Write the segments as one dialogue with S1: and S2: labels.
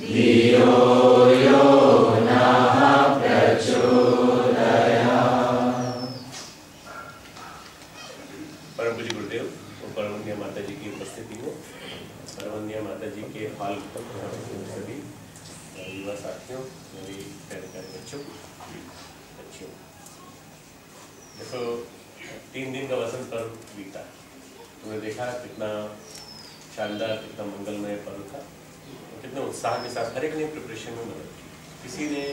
S1: धियो यो नः प्रचोदयात्।
S2: परम पूज्य गुरुदेव और परमवंदनीय माता जी की उपस्थिति में, परमवंदनीय माता जी के हॉल पर सभी युवा साथियों, मेरी प्यारे प्यारे बच्चों, देखो 3 दिन का वसंत पर्व बीता, तुमने देखा कितना शानदार, कितना मंगलमय पर्व था, कितने उत्साह के साथ हर एक ने प्रिपरेशन में मदद की। किसी ने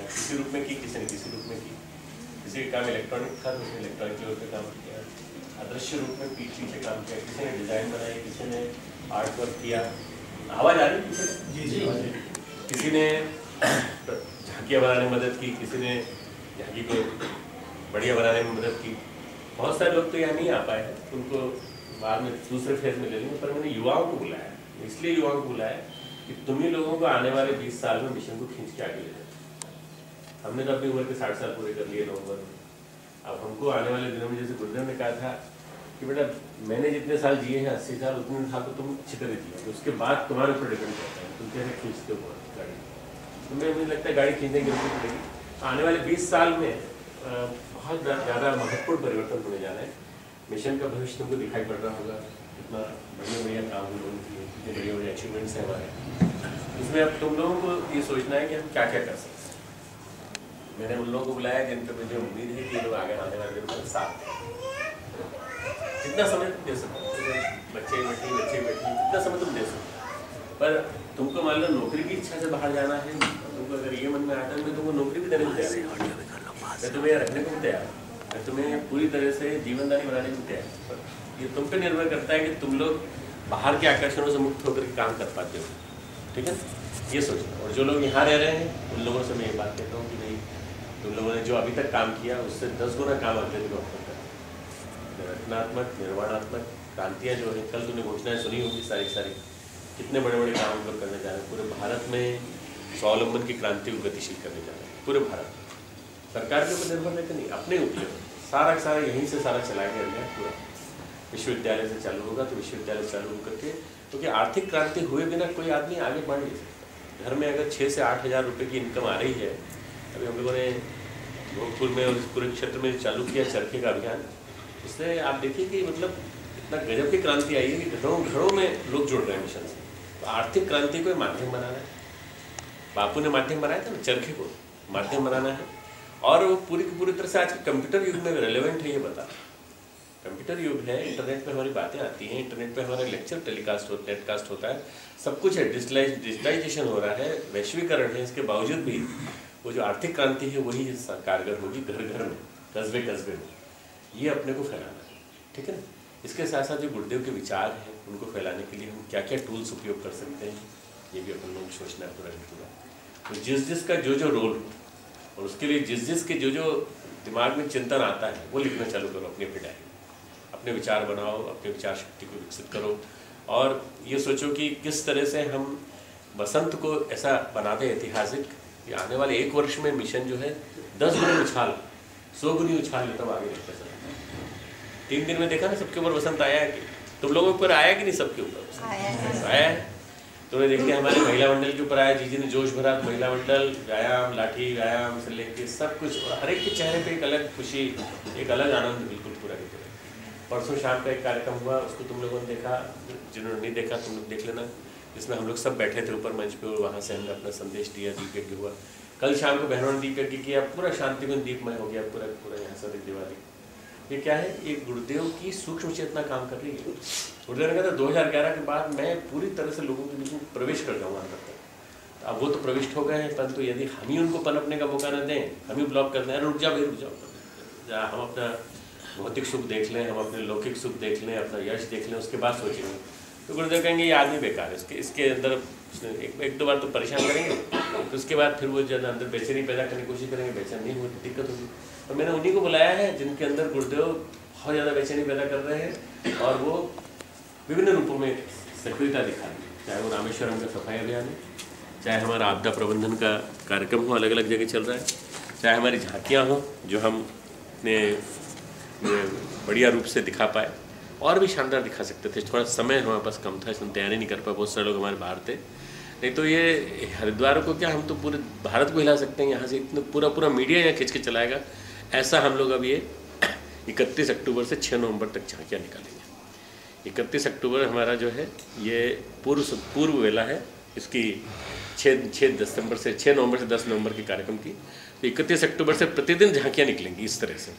S2: किसी रूप में की, किसी ने किसी रूप में की, किसी का काम इलेक्ट्रॉनिक था तो उसने इलेक्ट्रॉनिक लेवल पे काम किया, अदृश्य रूप में पीछे काम किया, किसी ने डिजाइन बनाई, किसी ने आर्ट वर्क किया। आवाज आ रही है? जी। किसी ने झांकियाँ बनाने में मदद की, किसी ने झांकी को बढ़िया बनाने में मदद की। बहुत सारे लोग तो यहाँ नहीं आ पाए हैं, उनको बाद में दूसरे फेज में ले लेंगे, पर मैंने युवाओं को बुलाया, इसलिए युवाओं को बुलाया कि तुम ही लोगों को आने वाले 20 साल में मिशन को खींच के आगे ले जाए। हमने तो अपनी उम्र के 60 साल पूरे कर लिए नवंबर में। अब हमको आने वाले दिनों में, जैसे गुरुदेव ने कहा था कि बेटा मैंने जितने साल जिए हैं 80 साल, उतने साल तो तुम अच्छी तरह जिए, उसके बाद तुम्हारे ऊपर डिपेंड करता है तुम कैसे खींचते हो गाड़ी। तुम्हें मुझे लगता है गाड़ी खींचने की जरूरत पड़ेगी। आने वाले 20 साल में बहुत ज़्यादा महत्वपूर्ण परिवर्तन होने जा रहे हैं। मिशन का भविष्य तुमको दिखाई पड़ रहा होगा, कितना बढ़िया बढ़िया काम हम लोगों किए, कितने बढ़िया बढ़िया अचीवमेंट्स हैं हमारे। इसमें अब तुम लोगों को ये सोचना है कि हम क्या क्या कर सकते हैं। मैंने उन लोगों को बुलाया जिन पर मुझे उम्मीद है कि लोग आगे आने वाले दिनों में साथ दें। जितना समय तुम दे सको, बच्चे बैठे जितना समय तुम दे सको, पर तुमको मान लो नौकरी की इच्छा से बाहर जाना है, तुमको अगर ये मन में आता है मैं तुमको नौकरी भी देने को तैयार, मैं तुम्हें रखने को भी तैयार, मैं तुम्हें पूरी तरह से जीवनदानी बनाने को तैयार। पर ये तुम पे निर्भर करता है कि तुम लोग बाहर के आकर्षणों से मुक्त होकर के काम कर पाते हो, ठीक है? ये सोचना। और जो लोग यहाँ रह रहे हैं उन लोगों से मैं ये बात कहता हूँ कि भाई तुम लोगों ने जो अभी तक काम किया उससे 10 गुना काम अगले दिन ऑफर करें। रचनात्मक, निर्माणात्मक क्रांतियाँ जो है, कल तुमने घोषणाएं सुनी होगी सारी, कितने बड़े बड़े काम हम लोग करने जा रहे हैं। पूरे भारत में स्वावलंबन की क्रांति को गतिशील करने जा रहे हैं, पूरे भारत में। सरकार के ऊपर निर्भर लेकर नहीं, अपने उपयोग सारा यहीं से सारा चलाएंगे अभियान पूरा। विश्वविद्यालय से चालू होगा तो विश्वविद्यालय चालू करके, क्योंकि आर्थिक क्रांति हुए बिना कोई आदमी आगे बढ़ नहीं सकता। घर में अगर 6 से 8 हज़ार रुपये की इनकम आ रही है, अभी हम लोगों ने भोजपुर में और पूरे क्षेत्र में चालू किया चरखे का अभियान, इससे आप देखिए कि मतलब इतना गजब की क्रांति आई है कि घरों में लोग जुड़ रहे हैं मिशन से। तो आर्थिक क्रांति को माध्यम बनाना है। बापू ने माध्यम बनाया था ना, चरखे को माध्यम बनाना है। और वो पूरी की पूरी तरह से आज के कंप्यूटर युग में रेलेवेंट है, ये बता। कंप्यूटर युग है, इंटरनेट पे हमारी बातें आती हैं, इंटरनेट पे हमारा लेक्चर नेटकास्ट होता है, सब कुछ है, डिजिटाइजेशन हो रहा है, वैश्वीकरण है। इसके बावजूद भी वो जो आर्थिक क्रांति है वही कारगर होगी घर में, कस्बे में। ये अपने को फैलाना है, ठीक है ना? इसके साथ साथ जो गुरुदेव के विचार हैं उनको फैलाने के लिए हम क्या क्या टूल्स उपयोग कर सकते हैं, ये भी अपन लोग सोचना है पूरा। तो जिस का जो रोल हो, और उसके लिए जिस के जो दिमाग में चिंतन आता है वो लिखना चालू करो अपनी डायरी। अपने विचार बनाओ, अपने विचार शक्ति को विकसित करो, और ये सोचो कि किस तरह से हम बसंत को ऐसा बना दें ऐतिहासिक कि आने वाले 1 वर्ष में मिशन जो है 10 गुनी उछाल, 100 गुनी उछाल तब आगे बढ़ता चला। 3 दिन में देखा ना सबके ऊपर बसंत आया है कि तुम लोगों के ऊपर आया कि नहीं? सबके ऊपर आया है। तुमने देखते हमारे महिला मंडल के ऊपर आया, जी ने जोश भरा। महिला मंडल व्यायाम, लाठी व्यायाम से लेके सब कुछ, और हर एक के चेहरे पे एक अलग खुशी, एक अलग आनंद बिल्कुल पूरा ही। परसों शाम का एक कार्यक्रम हुआ, उसको तुम लोगों ने देखा, जिन्होंने नहीं देखा तुम लोग देख लेना, जिसमें हम लोग सब बैठे थे ऊपर मंच पे और वहाँ से हमने अपना संदेश दिया, दीप यज्ञ हुआ। कल शाम को बहनों ने दीप यज्ञ किया, पूरा शांतिमय दीपमय हो गया पूरा यहाँ से दिवाली। ये क्या है? ये गुरुदेव की सूक्ष्म चेतना काम कर रही है। गुरुदेव ने कहा था 2011 के बाद मैं पूरी तरह से लोगों के बीच में प्रवेश कर जाऊँगा अंदर तक। अब वो तो प्रविष्ट हो गए हैं, परंतु यदि हम ही उनको पनपने का मौका न दें, हम ही ब्लॉक कर दें, रुक जाओ, हम अपना भौतिक सुख देख लें, हम अपने लौकिक सुख देख लें, अपना यश देख लें, उसके बाद सोचेंगे। तो गुरुदेव कहेंगे ये आदमी बेकार है, इसके अंदर एक दो बार तो परेशान करेंगे, तो उसके बाद फिर वो जब अंदर बेचैनी पैदा करने की कोशिश करेंगे, बेचैन नहीं होती, दिक्कत होगी। और मैंने उन्हीं को बुलाया है जिनके अंदर गुरुदेव बहुत ज़्यादा बेचैनी पैदा कर रहे हैं, और वो विभिन्न रूपों में सक्रियता दिखा रहे हैं। चाहे वो रामेश्वरम का सफाई अभियान है, चाहे हमारा आपदा प्रबंधन का कार्यक्रम हो, अलग अलग जगह चल रहा है, चाहे हमारी झांकियाँ हों जो हम ने बढ़िया रूप से दिखा पाए, और भी शानदार दिखा सकते थे। थोड़ा समय हमारे पास कम था, इसमें तैयारी नहीं कर पाए, बहुत सारे लोग हमारे बाहर थे। नहीं तो ये हरिद्वार को क्या, हम तो पूरे भारत को हिला सकते हैं यहाँ से, इतना पूरा पूरा मीडिया यहाँ खींच के चलाएगा। ऐसा हम लोग अब ये 31 अक्टूबर से 6 नवंबर तक झांकियाँ निकालेंगे। 31 अक्टूबर हमारा जो है ये पूर्व वेला है इसकी, 6 दिसंबर से 6 नवंबर से 10 नवंबर के कार्यक्रम की। तो 31 अक्टूबर से प्रतिदिन झांकियाँ निकलेंगी इस तरह से,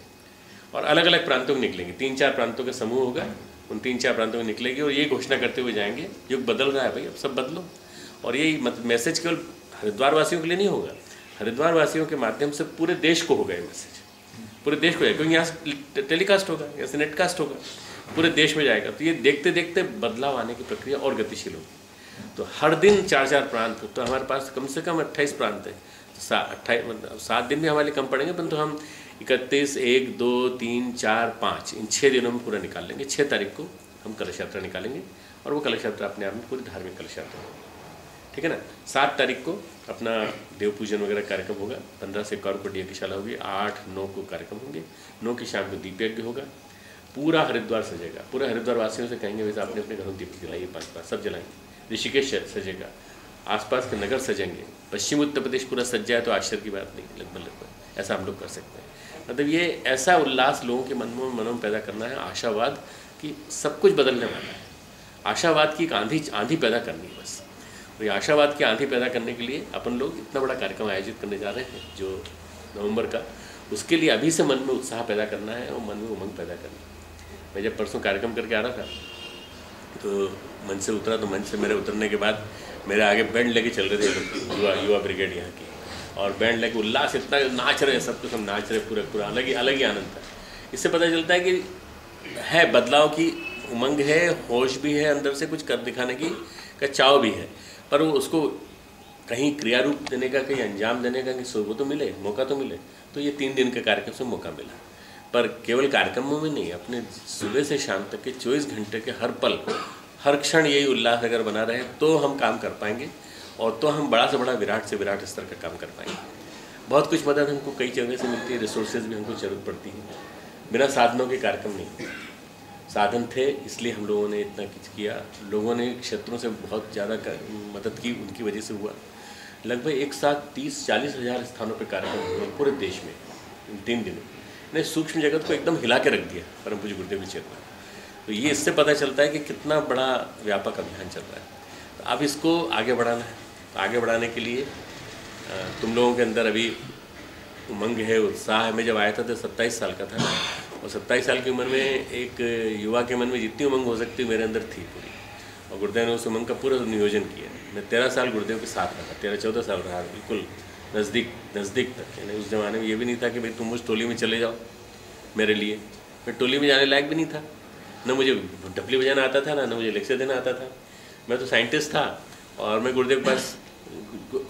S2: और अलग अलग प्रांतों में निकलेंगी। 3-4 प्रांतों का समूह होगा, उन 3-4 प्रांतों में निकलेगी और ये घोषणा करते हुए जाएंगे युग बदल रहा है भाई, अब सब बदलो। और यही मैसेज केवल हरिद्वार वासियों के लिए नहीं होगा, हरिद्वार वासियों के माध्यम से पूरे देश को होगा ये मैसेज, पूरे देश को जाएगा, क्योंकि यहाँ से टेलीकास्ट होगा, यहाँ से नेटकास्ट होगा, पूरे देश में जाएगा। तो ये देखते देखते बदलाव आने की प्रक्रिया और गतिशील होगी। तो हर दिन 4-4 प्रांत, तो हमारे पास कम से कम 28 प्रांत है। 7 दिन भी हमारे लिए कम पड़ेंगे, परंतु हम 31, 1, 2, 3, 4, 5 इन 6 दिनों में पूरा निकाल लेंगे। 6 तारीख को हम कलश यात्रा निकालेंगे और वो कलश यात्रा अपने आप में पूरी धार्मिक कलश यात्रा होगी, ठीक है ना। 7 तारीख को अपना देव पूजन वगैरह कार्यक्रम होगा, 15 से एक और को यज्ञशाला होगी, 8-9 को कार्यक्रम होंगे, 9 की शाम को दीप यज्ञ होगा। पूरा हरिद्वार सजेगा, पूरा हरिद्वार वासियों से कहेंगे वैसे आपने अपने घरों दीप जलाइए, 5 सब जलाएंगे। ऋषिकेश सजेगा, आसपास के नगर सजेंगे, पश्चिम उत्तर प्रदेश पूरा सज जाए तो आश्चर्य की बात नहीं, लगभग ऐसा हम लोग कर सकते हैं। मतलब ये ऐसा उल्लास लोगों के मनों में पैदा करना है, आशावाद कि सब कुछ बदलने वाला है, आशावाद की एक आंधी पैदा करनी है बस। और ये आशावाद की आंधी पैदा करने के लिए अपन लोग इतना बड़ा कार्यक्रम आयोजित करने जा रहे हैं जो नवंबर का, उसके लिए अभी से मन में उत्साह पैदा करना है और मन में उमंग पैदा करना है। मैं जब परसों कार्यक्रम करके आ रहा था तो मंच से उतरा, तो मंच से मेरे उतरने के बाद मेरे आगे बैंड लेके चल रहे थे युवा ब्रिगेड यहाँ की, और बैंड लेके उल्लास इतना नाच रहे, सब कुछ हम नाच रहे, पूरा अलग ही आनंद था। इससे पता चलता है कि है बदलाव की उमंग है, होश भी है, अंदर से कुछ कर दिखाने की का चाव भी है, पर वो उसको कहीं क्रिया रूप देने का, कहीं अंजाम देने का, कि वो तो मिले, मौका तो मिले। तो ये 3 दिन के कार्यक्रम से मौका मिला, पर केवल कार्यक्रमों में नहीं, अपने सुबह से शाम तक के 24 घंटे के हर पल हर क्षण यही उल्लास अगर बना रहे तो हम काम कर पाएंगे, और तो हम बड़ा से बड़ा विराट से विराट स्तर का काम कर पाएंगे। बहुत कुछ मदद हमको कई जगह से मिलती है, रिसोर्सेज भी हमको जरूरत पड़ती है। बिना साधनों के कार्यक्रम नहीं, साधन थे इसलिए हम लोगों ने इतना कुछ किया। लोगों ने क्षेत्रों से बहुत ज़्यादा मदद की, उनकी वजह से हुआ। लगभग एक साथ 30-40 हज़ार स्थानों पर कार्यक्रम हुए पूरे देश में इन 3 दिनों ने। सूक्ष्म जगत को एकदम हिला के रख दिया परम पूज्य गुरुदेव के क्षेत्र में। तो ये इससे पता चलता है कि कितना बड़ा व्यापक अभियान चल रहा है। तो अब इसको आगे बढ़ाना है। तो आगे बढ़ाने के लिए तुम लोगों के अंदर अभी उमंग है, उत्साह है। मैं जब आया था तो 27 साल का था, और 27 साल की उम्र में एक युवा के मन में जितनी उमंग हो सकती मेरे अंदर थी पूरी, और गुरुदेव ने उस उमंग का पूरा नियोजन किया। मैं 13 साल गुरुदेव के साथ रहा, 13-14 साल रहा, बिल्कुल नज़दीक तक। यानी उस ज़माने में ये भी नहीं था कि भाई तुम उस टोली में चले जाओ मेरे लिए। मैं टोली में जाने लायक भी नहीं था, न मुझे ढपली बजाना आता था, ना मुझे लेक्चर देना आता था। मैं तो साइंटिस्ट था, और मैं गुरुदेव के पास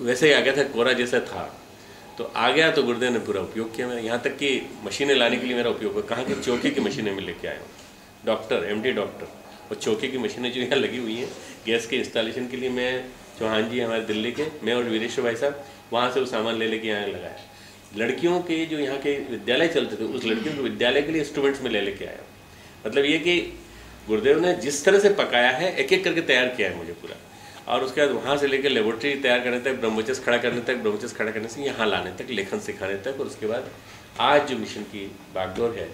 S2: वैसे ही आ गया था, कोरा जैसा था। तो आ गया तो गुरुदेव ने पूरा उपयोग किया मेरा, यहाँ तक कि मशीनें लाने के लिए मेरा उपयोग हुआ। कहाँ की चौके की मशीनें मैं लेके आया हूँ, डॉक्टर MD डॉक्टर, और चौके की मशीनें जो यहाँ लगी हुई हैं गैस के इंस्टॉलेशन के लिए, मैं चौहान जी हमारे दिल्ली के, मैं और वीरेश्वर भाई साहब वहाँ से वो सामान ले लेके यहाँ लगाया। लड़कियों के जो यहाँ के विद्यालय चलते थे, उस लड़कियों के विद्यालय के लिए इंस्ट्रूमेंट्स में ले लेके आया। मतलब ये कि गुरुदेव ने जिस तरह से पकाया है, एक एक करके तैयार किया है मुझे पूरा। और उसके बाद वहाँ से लेकर लेबोरेटरी तैयार करने तक, ब्रह्मचर्य खड़ा करने तक, ब्रह्मचर्य खड़ा करने से यहाँ लाने तक, लेखन सिखाने तक, और उसके बाद आज जो मिशन की बागडोर है,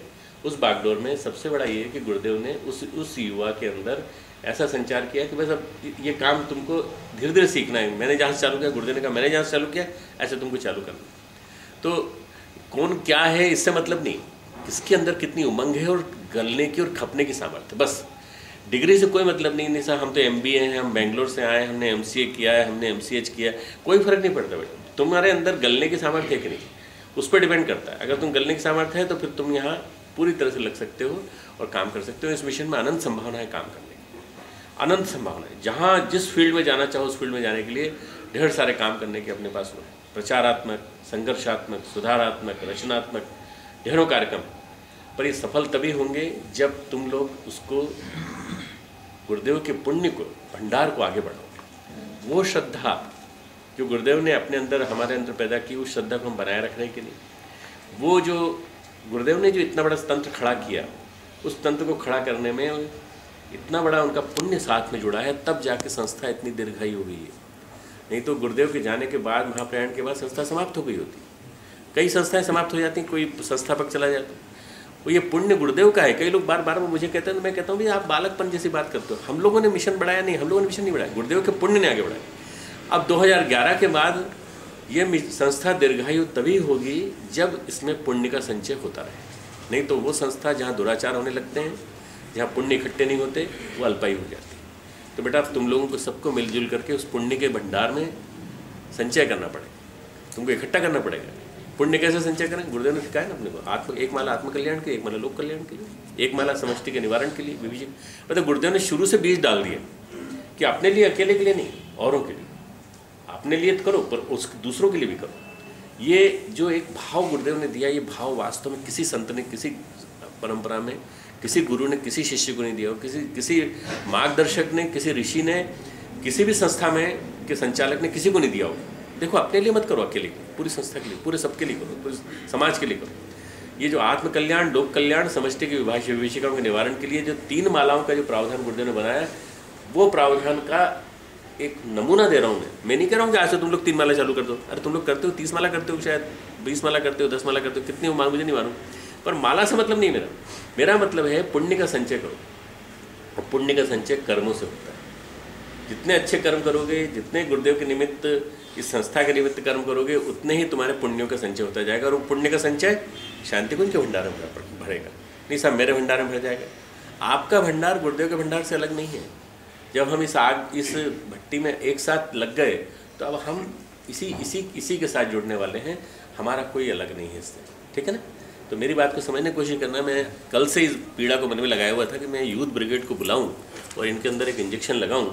S2: उस बागडोर में सबसे बड़ा ये है कि गुरुदेव ने उस युवा के अंदर ऐसा संचार किया कि बस अब ये काम तुमको धीरे धीरे सीखना है। मैंने जहाँ से चालू किया, गुरुदेव ने कहा मैंने जहाँ से चालू किया ऐसे तुमको चालू करना। तो कौन क्या है इससे मतलब नहीं, किसके अंदर कितनी उमंग है और गलने की और खपने की सामर्थ्य, बस डिग्री से कोई मतलब नहीं सर हम तो MBA हैं, हम बेंगलोर से आए, हमने MCA किया है, हमने MCH किया, कोई फर्क नहीं पड़ता भाई। तुम्हारे अंदर गलने की सामर्थ्य है कि नहीं, उस पर डिपेंड करता है। अगर तुम गलने की सामर्थ्य है तो फिर तुम यहाँ पूरी तरह से लग सकते हो और काम कर सकते हो। इस मिशन में अनंत संभावना है काम करने की, अनंत संभावना है। जहाँ जिस फील्ड में जाना चाहो उस फील्ड में जाने के लिए ढेर सारे काम करने के अपने पास हो, प्रचारात्मक, संघर्षात्मक, सुधारात्मक, रचनात्मक ढेरों कार्यक्रम। पर ये सफल तभी होंगे जब तुम लोग उसको गुरुदेव के पुण्य को, भंडार को आगे बढ़ाओगे। वो श्रद्धा जो गुरुदेव ने अपने अंदर, हमारे अंदर पैदा की, उस श्रद्धा को हम बनाए रख रहे हैं कि नहीं। वो जो गुरुदेव ने जो इतना बड़ा तंत्र खड़ा किया, उस तंत्र को खड़ा करने में इतना बड़ा उनका पुण्य साथ में जुड़ा है, तब जाके संस्था इतनी दीर्घायु हुई है। नहीं तो गुरुदेव के जाने के बाद, महाप्रयाण के बाद संस्था समाप्त हो गई होती। कई संस्थाएं समाप्त हो जाती, कोई संस्थापक चला जाता। वो ये पुण्य गुरुदेव का है। कई लोग बार बार मुझे कहते हैं, तो मैं कहता हूँ भाई आप बालकपन जैसी बात करते हो। हम लोगों ने मिशन बढ़ाया नहीं, हम लोगों ने मिशन नहीं बढ़ाया, गुरुदेव के पुण्य ने आगे बढ़ाया। अब 2011 के बाद ये संस्था दीर्घायु तभी होगी जब इसमें पुण्य का संचय होता रहे। नहीं तो वो संस्था जहाँ दुराचार होने लगते हैं, जहाँ पुण्य इकट्ठे नहीं होते, वो अल्पायु हो जाती है। तो बेटा तुम लोगों को सबको मिलजुल करके उस पुण्य के भंडार में संचय करना पड़ेगा, तुमको इकट्ठा करना पड़ेगा। पुण्य कैसे संचय करें? गुरुदेव ने सिखाया ना अपने को। एक माला आत्मकल्याण के, एक माला लोक कल्याण के लिए, एक माला समष्टि के निवारण के लिए, विभिजन। मतलब गुरुदेव ने शुरू से बीज डाल दिया कि अपने लिए अकेले के लिए नहीं, औरों के लिए। अपने लिए तो करो पर उस दूसरों के लिए भी करो। ये जो एक भाव गुरुदेव ने दिया, ये भाव वास्तव में किसी संत ने, किसी परंपरा में, किसी गुरु ने, किसी शिष्य को नहीं दिया हो। किसी मार्गदर्शक ने, किसी ऋषि ने, किसी भी संस्था में के संचालक ने किसी को नहीं दिया हो। देखो अपने लिए मत करो अकेले, पूरी संस्था के लिए, पूरे सबके लिए करो, पूरे समाज के लिए करो। ये जो आत्मकल्याण, लोक कल्याण, समष्टि की विभाषिकाओं के निवारण के लिए जो 3 मालाओं का जो प्रावधान गुरुदेव ने बनाया, वो प्रावधान का एक नमूना दे रहा हूँ मैं नहीं कह रहा हूँ कि आज से तुम लोग 3 माला चालू कर दो। अरे तुम लोग करते हो 30 माला करते हो, शायद 20 माला करते हो, 10 माला करते हो, कितनी मुझे नहीं मालूम, पर माला से मतलब नहीं मेरा मतलब है पुण्य का संचय करो। और पुण्य का संचय कर्मों से होता है। जितने अच्छे कर्म करोगे, जितने गुरुदेव के निमित्त, इस संस्था के निमित्त कर्म करोगे, उतने ही तुम्हारे पुण्यों का संचय होता जाएगा। और वो पुण्य का संचय शांति कुंज के भंडार में भरेगा, नहीं साहब मेरे भंडार में भर जाएगा। आपका भंडार गुरुदेव के भंडार से अलग नहीं है। जब हम इस भट्टी में एक साथ लग गए, तो अब हम इसी के साथ जुड़ने वाले हैं। हमारा कोई अलग नहीं है इससे, ठीक है ना। तो मेरी बात को समझने की कोशिश करना। मैं कल से इस पीड़ा को मन में लगाया हुआ था कि मैं यूथ ब्रिगेड को बुलाऊं और इनके अंदर एक इंजेक्शन लगाऊं,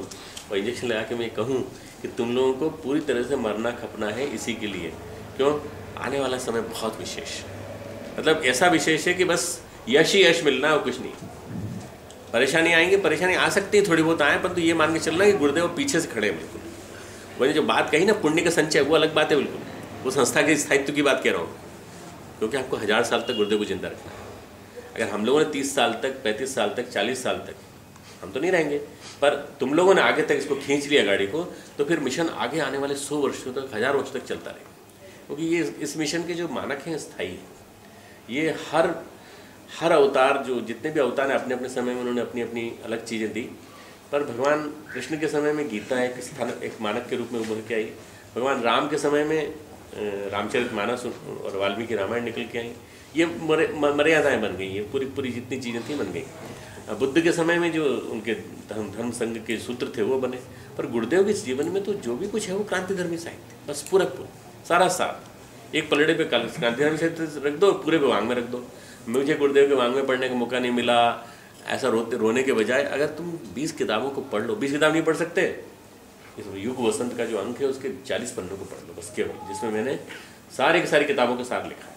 S2: और इंजेक्शन लगा के मैं कहूं कि तुम लोगों को पूरी तरह से मरना खपना है इसी के लिए। क्यों? आने वाला समय बहुत विशेष, मतलब ऐसा विशेष है कि बस यश ही यश मिलना है, कुछ नहीं। परेशानी आएंगी, परेशानी आ सकती है, थोड़ी बहुत आए, परंतु ये मान के चलना कि गुरुदेव पीछे से खड़े हैं बिल्कुल। मैंने जो बात कही ना पुण्य का संचय, वो अलग बात है बिल्कुल। वो संस्था के स्थायित्व की बात कह रहा हूँ, क्योंकि आपको 1000 साल तक गुरुदेव को जिंदा रखना है। अगर हम लोगों ने 30 साल तक, 35 साल तक, 40 साल तक, हम तो नहीं रहेंगे, पर तुम लोगों ने आगे तक इसको खींच लिया गाड़ी को, तो फिर मिशन आगे आने वाले 100 वर्षों तक, 1000 वर्ष तक चलता रहेगा। क्योंकि ये इस मिशन के जो मानक हैं स्थायी हैं। ये हर अवतार, जो जितने भी अवतार हैं, अपने अपने समय में उन्होंने अपनी अपनी अलग चीज़ें दी, पर भगवान कृष्ण के समय में गीता एक मानक के रूप में उभर के आई। भगवान राम के समय में रामचरितमानस और वाल्मीकि रामायण निकल के आई। ये मर्यादाएं बन गई, ये पूरी जितनी चीज़ें थी बन गई। बुद्ध के समय में जो उनके धर्म संघ के सूत्र थे वो बने। पर गुरुदेव के जीवन में तो जो भी कुछ है वो क्रांतिधर्मी साहित्य, बस पूरा सारा साथ एक पलड़े पे क्रांतिधर्मी साहित्य रख दो, पूरे वांग में रख दो। मुझे गुरुदेव के वांग में पढ़ने का मौका नहीं मिला, ऐसा रोने के बजाय अगर तुम 20 किताबों को पढ़ लो। 20 किताब नहीं पढ़ सकते, इस युग वसंत का जो अंक है उसके 40 पन्नों को पढ़ लो बस केवल, जिसमें मैंने सारी की सारी किताबों के सार लिखा है।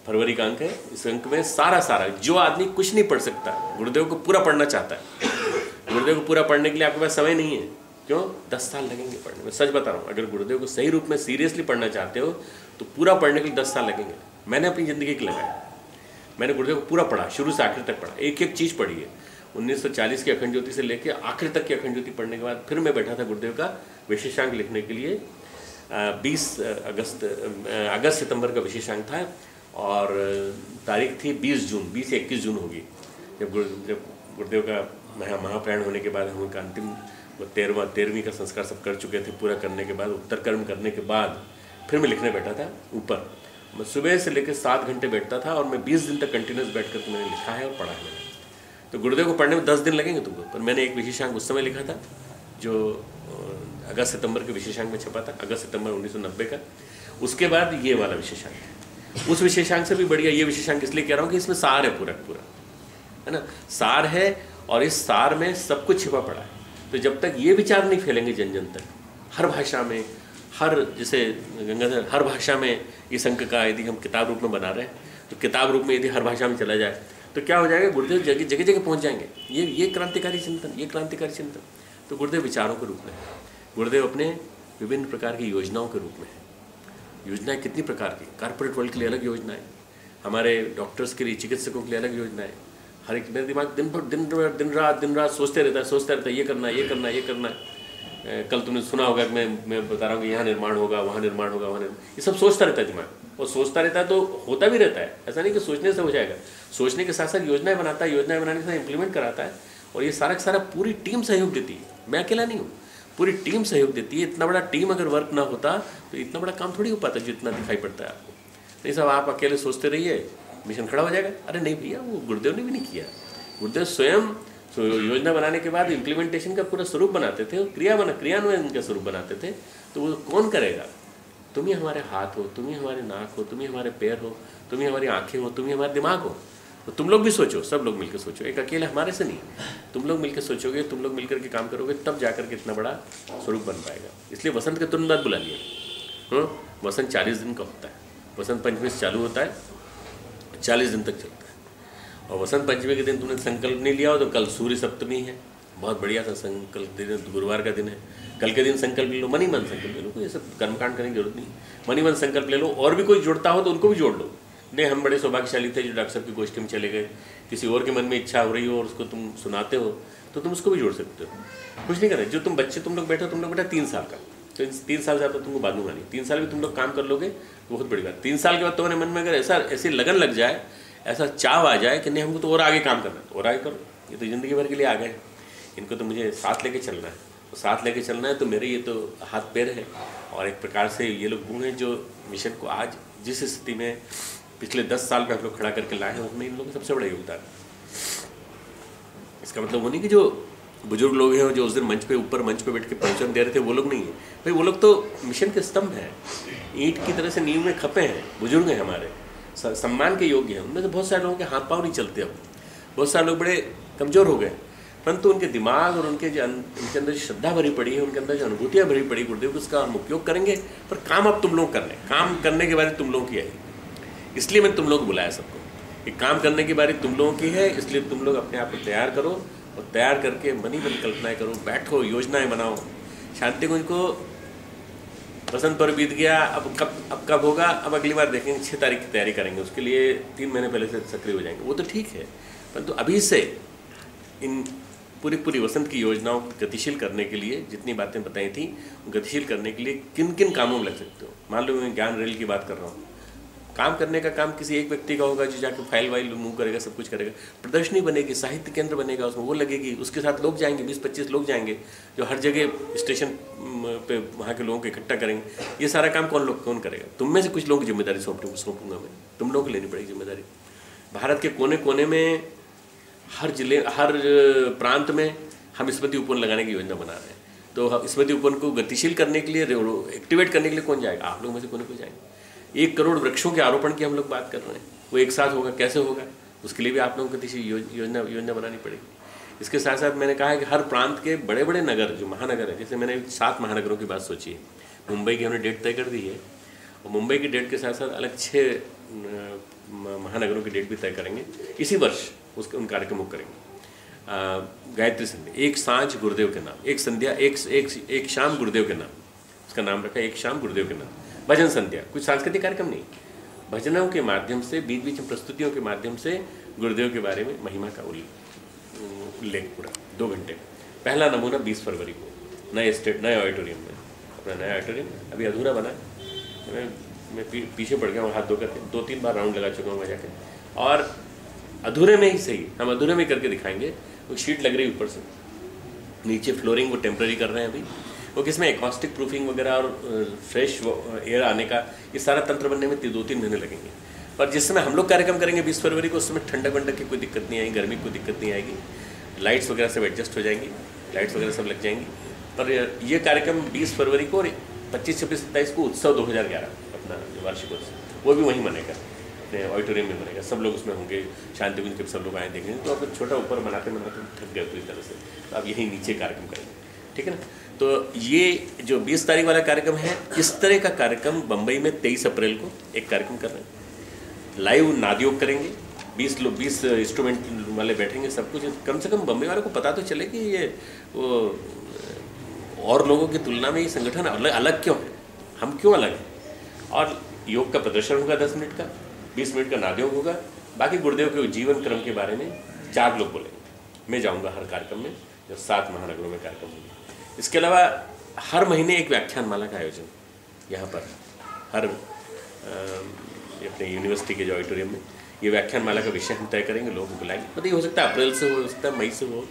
S2: फरवरी का अंक है, इस अंक में सारा जो आदमी कुछ नहीं पढ़ सकता, गुरुदेव को पूरा पढ़ना चाहता है, गुरुदेव को पूरा पढ़ने के लिए आपके पास समय नहीं है। क्यों? 10 साल लगेंगे पढ़ने में, सच बता रहा हूँ। अगर गुरुदेव को सही रूप में सीरियसली पढ़ना चाहते हो तो पूरा पढ़ने के लिए 10 साल लगेंगे। मैंने अपनी ज़िंदगी के लगाया, मैंने गुरुदेव को पूरा पढ़ा, शुरू से आखिर तक पढ़ा, एक एक चीज़ पढ़ी है। 1940 की अखंड ज्योति से लेकर आखिर तक की अखंड ज्योति पढ़ने के बाद फिर मैं बैठा था गुरुदेव का विशेषांक लिखने के लिए। 20 अगस्त सितंबर का विशेषांक था और तारीख थी 20 जून, 20 से 21 जून होगी, जब गुरुदेव का महाप्रयाण होने के बाद हम उनका अंतिम 13वीं का संस्कार सब कर चुके थे। पूरा करने के बाद, उत्तर कर्म करने के बाद फिर मैं लिखने बैठा था ऊपर। मैं सुबह से लेकर 7 घंटे बैठता था और मैं 20 दिन तक कंटिन्यूस बैठ कर मैंने लिखा है और पढ़ा है। तो गुरुदेव को पढ़ने में 10 दिन लगेंगे तुमको, पर मैंने एक विशेषांक उस समय लिखा था जो अगस्त सितंबर के विशेषांक में छपा था, अगस्त सितंबर 1990 का। उसके बाद ये वाला विशेषांक है, उस विशेषांक से भी बढ़िया ये विशेषांक इसलिए कह रहा हूँ कि इसमें सार है, पूरा है ना, सार है। और इस सार में सब कुछ छिपा पड़ा है। तो जब तक ये विचार नहीं फैलेंगे जन जन तक, हर भाषा में, जैसे गंगाधर, हर भाषा में इस अंक का यदि हम किताब रूप में बना रहे हैं, तो किताब रूप में यदि हर भाषा में चला जाए तो क्या हो जाएगा, गुरुदेव जगह जगह पहुंच जाएंगे। ये क्रांतिकारी चिंतन। तो गुरुदेव विचारों के रूप में है, गुरुदेव अपने विभिन्न प्रकार की योजनाओं के रूप में है। योजनाएं कितनी प्रकार की, कॉर्पोरेट वर्ल्ड के लिए अलग योजनाएं, हमारे डॉक्टर्स के लिए, चिकित्सकों के लिए अलग योजनाएं। हर एक मेरा दिमाग दिन रात सोचते रहता है ये करना है। कल तुमने सुना होगा कि मैं बता रहा हूँ कि यहाँ निर्माण होगा, वहाँ निर्माण होगा, वहाँ निर्माण, ये सब सोचता रहता है दिमाग, और सोचता रहता है तो होता भी रहता है। ऐसा नहीं कि सोचने से हो जाएगा, सोचने के साथ साथ योजनाएं बनाता है, योजनाएं बनाने के साथ इम्प्लीमेंट कराता है, और ये सारा का सारा पूरी टीम सहयोग देती है। मैं अकेला नहीं हूँ, पूरी टीम सहयोग देती है। इतना बड़ा टीम अगर वर्क ना होता तो इतना बड़ा काम थोड़ी हो पाता जितना दिखाई पड़ता है आपको। नहीं साहब आप अकेले सोचते रहिए मिशन खड़ा हो जाएगा। अरे नहीं भैया, वो गुरुदेव ने भी नहीं किया। गुरुदेव स्वयं योजना बनाने के बाद इम्प्लीमेंटेशन का पूरा स्वरूप बनाते थे, क्रियान्वयन का स्वरूप बनाते थे। तो वो कौन करेगा? तुम ही हमारे हाथ हो, तुम ही हमारे नाक हो, तुम ही हमारे पैर हो, तुम ही हमारी आंखें हो, तुम ही हमारा दिमाग हो। तो तुम लोग भी सोचो, सब लोग मिलकर सोचो, एक अकेले हमारे से नहीं, तुम लोग मिलकर सोचोगे, तुम लोग मिलकर के काम करोगे, तब जाकर के इतना बड़ा स्वरूप बन पाएगा। इसलिए वसंत के तुरंत बाद बुला लिया। वसंत 40 दिन का होता है। वसंत पंचमी से चालू होता है, 40 दिन तक चलता है। और वसंत पंचमी के दिन तुमने संकल्प नहीं लिया हो तो कल सूर्य सप्तमी है, बहुत बढ़िया सा संकल्प दिन, गुरुवार का दिन है। कल के दिन संकल्प ले लो, मन ही मन संकल्प ले लो, कोई ये सब कर्मकांड करने की जरूरत नहीं, मन ही मन संकल्प ले लो। और भी कोई जुड़ता हो तो उनको भी जोड़ लो। नहीं, हम बड़े सौभाग्यशाली थे जो डॉक्टर साहब की गोष्ठी में चले गए, किसी और के मन में इच्छा हो रही हो और उसको तुम सुनाते हो तो तुम उसको भी जोड़ सकते हो। कुछ नहीं करना। जो तुम बच्चे तुम लोग बैठे हो, तुम लोग बेटा 3 साल का, तो 3 साल ज़्यादा तुमको बाद में मानी, 3 साल भी तुम लोग काम कर लोगे तो बहुत बड़ी बात। 3 साल के बाद तुम्हारे मन में अगर ऐसी लगन लग जाए, ऐसा चाव आ जाए कि नहीं हमको तो और आगे काम करना है, और आगे करो। ये तो ज़िंदगी भर के लिए आ गए, इनको तो मुझे साथ लेके चलना है। तो साथ लेके चलना है तो मेरे ये तो हाथ पैर है, और एक प्रकार से ये लोग वो हैं जो मिशन को आज जिस स्थिति में पिछले 10 साल में हम लोग खड़ा करके लाए हैं, उसमें इन लोगों का सबसे बड़ा योगदान है। इसका मतलब वो नहीं कि जो बुजुर्ग लोग हैं जो उस दिन ऊपर मंच पे बैठ के प्रवचन दे रहे थे वो लोग नहीं है भाई, वो लोग तो मिशन के स्तंभ हैं, ईंट की तरह से नींव में खपे हैं, बुजुर्ग हैं हमारे, सम्मान के योग्य हैं। उनमें से बहुत सारे लोगों के हाथ पाँव नहीं चलते, अब बहुत सारे लोग बड़े कमज़ोर हो गए, परंतु उनके दिमाग और उनके अंदर जो श्रद्धा भरी पड़ी है, उनके अंदर जो अनुभूतियाँ भरी पड़ी गुरुदेव को, उसका हम उपयोग करेंगे। पर काम अब तुम लोग करने, काम करने की बारी तुम लोगों की आई, इसलिए मैंने तुम लोग बुलाया सबको कि काम करने की बारी तुम लोगों की है। इसलिए तुम लोग अपने आप को तैयार करो, और तैयार करके मनी मन कल्पनाएं करो, बैठो, योजनाएं बनाओ। शांति कुंज को बसंत पर बीत गया, अब कब होगा, अब अगली बार देखेंगे, 6 तारीख की तैयारी करेंगे, उसके लिए 3 महीने पहले से सक्रिय हो जाएंगे, वो तो ठीक है। परंतु अभी से इन पूरी वसंत की योजनाओं को गतिशील करने के लिए जितनी बातें बताई थी, गतिशील करने के लिए किन किन कामों में लग सकते हो। मान लो मैं ज्ञान रेल की बात कर रहा हूँ, काम करने का काम किसी एक व्यक्ति का होगा जो जाकर फाइल वाइल मूव करेगा, सब कुछ करेगा। प्रदर्शनी बनेगी, साहित्य केंद्र बनेगा, उसमें वो लगेगी, उसके साथ लोग जाएंगे, 20-25 लोग जाएंगे जो हर जगह स्टेशन पे वहाँ के लोगों को इकट्ठा करेंगे। ये सारा काम कौन करेगा? तुम में से कुछ लोगों की जिम्मेदारी सौंपूंगा मैं, तुम लोगों को लेनी पड़ेगी जिम्मेदारी। भारत के कोने कोने में, हर जिले, हर प्रांत में हम स्मृति उपवन लगाने की योजना बना रहे हैं। तो स्मृति उपवन को गतिशील करने के लिए, एक्टिवेट करने के लिए कौन जाएगा? आप लोग में से कोने को जाएंगे। 1 करोड़ वृक्षों के आरोपण की हम लोग बात कर रहे हैं, वो एक साथ होगा, कैसे होगा? उसके लिए भी आप लोगों को गतिशील योजना बनानी पड़ेगी। इसके साथ साथ मैंने कहा है कि हर प्रांत के बड़े बड़े नगर, जो महानगर है, जैसे मैंने 7 महानगरों की बात सोची है, मुंबई की हमने डेट तय कर दी है, और मुंबई की डेट के साथ साथ अलग 6 महानगरों की डेट भी तय करेंगे इसी वर्ष, उन कार्यक्रमों को करेंगे। गायत्री संध्या, एक सांझ गुरुदेव के नाम, एक संध्या, एक शाम गुरुदेव के नाम, उसका नाम रखा है एक शाम गुरुदेव के नाम। भजन संध्या, कुछ सांस्कृतिक कार्यक्रम नहीं, भजनों के माध्यम से, बीच बीच में प्रस्तुतियों के माध्यम से गुरुदेव के बारे में महिमा का उल्लेख पूरा 2 घंटे। पहला नमूना 20 फरवरी को नए ऑडिटोरियम में, अपना नया ऑडिटोरियम अभी अधूरा बना है, मैं पीछे पड़ गया हूँ हाथ धोकर के, 2-3 बार राउंड लगा चुका हूँ मैं जाके, और अधूरे में ही सही, हम अधूरे में करके दिखाएंगे। वो शीट लग रही है ऊपर से, नीचे फ्लोरिंग वो टेम्प्रेरी कर रहे हैं अभी, वो किसमें एकॉस्टिक प्रूफिंग वगैरह और फ्रेश एयर आने का ये सारा तंत्र बनने में 2-3 महीने लगेंगे। पर जिस समय हम लोग कार्यक्रम करेंगे 20 फरवरी को, उस समय ठंडक वंडक की कोई दिक्कत नहीं आएगी, गर्मी की कोई दिक्कत नहीं आएगी, लाइट्स वगैरह सब एडजस्ट हो जाएंगी, लाइट्स वगैरह सब लग जाएंगी। पर ये कार्यक्रम 20 फरवरी को और 25, 26, 27 को उत्सव 2011 अपना जो वार्षिकोत्सव, वो भी वहीं मनेगा, ऑडिटोरियम में बनेगा, सब लोग उसमें होंगे, शांति कुंज के सब लोग आए देखेंगे। तो आप छोटा ऊपर बनाते थक गए पूरी तरह से, तो आप यही नीचे कार्यक्रम करेंगे, ठीक है ना। तो ये जो 20 तारीख वाला कार्यक्रम है, इस तरह का कार्यक्रम बम्बई में 23 अप्रैल को एक कार्यक्रम कर रहे हैं, लाइव नादयोग करेंगे, 20 इंस्ट्रूमेंट वाले बैठेंगे, सब कुछ। कम से कम बम्बई वालों को पता तो चले कि ये वो और लोगों की तुलना में ये संगठन अलग क्यों है, हम क्यों अलग हैं। और योग का प्रदर्शन होगा 10 मिनट का, 20 मिनट का नादयोग होगा, बाकी गुरुदेव के जीवन क्रम के बारे में 4 लोग बोलेंगे। मैं जाऊंगा हर कार्यक्रम में, जो 7 महानगरों में कार्यक्रम होंगे। इसके अलावा हर महीने एक व्याख्यानमाला का आयोजन यहाँ पर हर अपने यूनिवर्सिटी के जो ऑडिटोरियम में ये व्याख्यानमाला का विषय हम तय करेंगे, लोगों को बुलाएंगे। मतलब ये हो सकता है अप्रैल से हो सकता है मई से हो,